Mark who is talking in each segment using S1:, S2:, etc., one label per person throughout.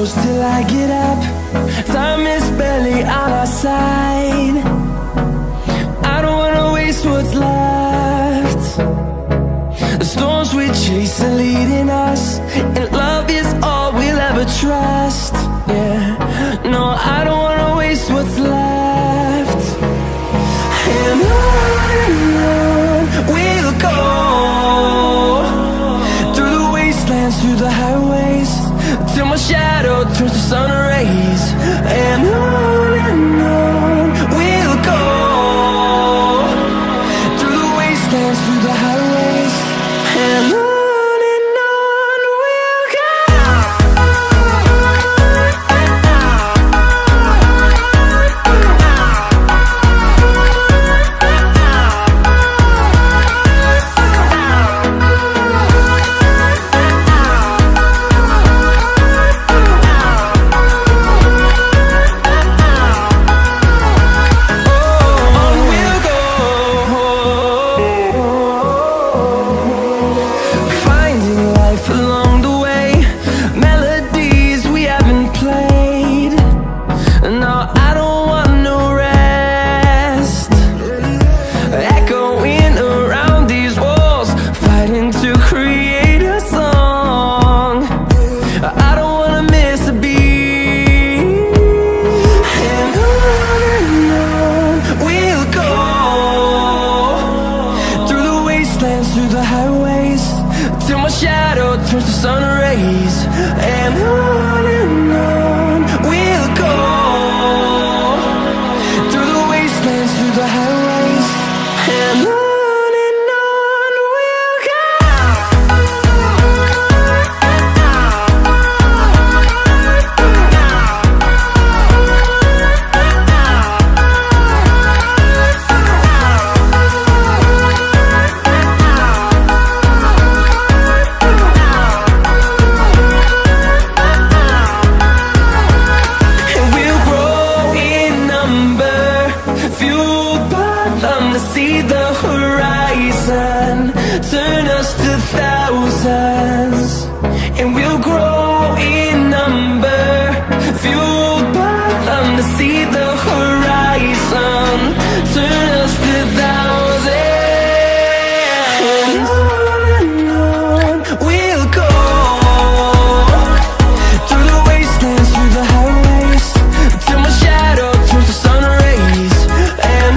S1: close till I get up. Time is barely on our side. I don't wanna waste what's left. The storms we chase are leading us, and love is all we'll ever trust. Yeah, no, I don't wanna waste what's left. And on we'll go, through the wastelands, through the highways, till my shadow turns to sun rays. And on we'll go, through the wastelands, through the highways, and on we'll go. Through the highways, till my shadow turns to sun rays. And on we'll go, through the wastelands, through the highways, and on we'll go. See the horizon turn us to thousands, and we'll grow in number, fueled by them. To see the horizon turn us to thousands, and on we'll go, through the wastelands, through the highways, till my shadow turns to sun rays. And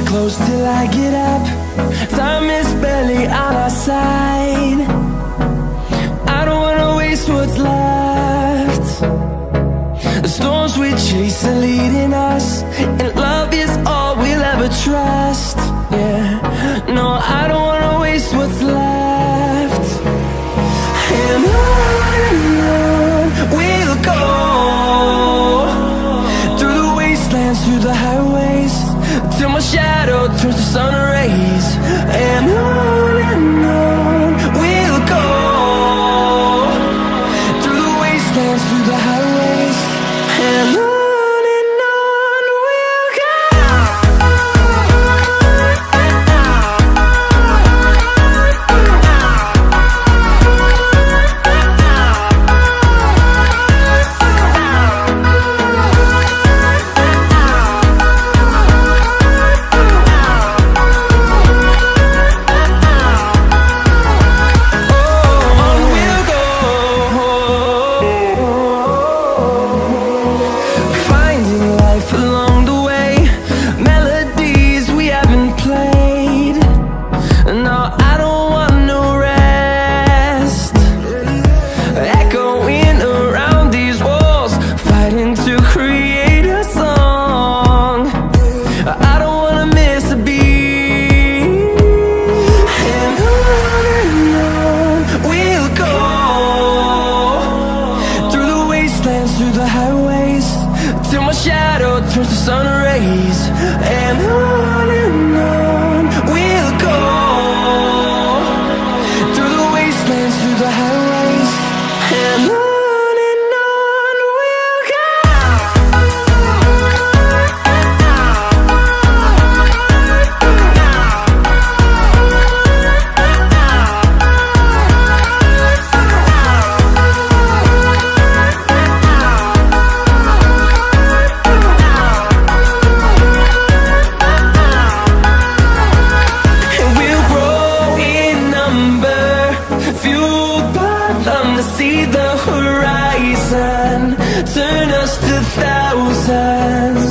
S1: close till I get up. Time is barely on our side. I don't wanna waste what's left. The storms we chase are leading us, and love is all we'll ever trust. Yeah, no, I don't wanna waste what's left. And on we'll go, through the wastelands, through the highways, till my shadow turns to sun rays. And on we'll go, through the wastelands, through the highways, and on we'll go. see the horizon, turn us to thousands.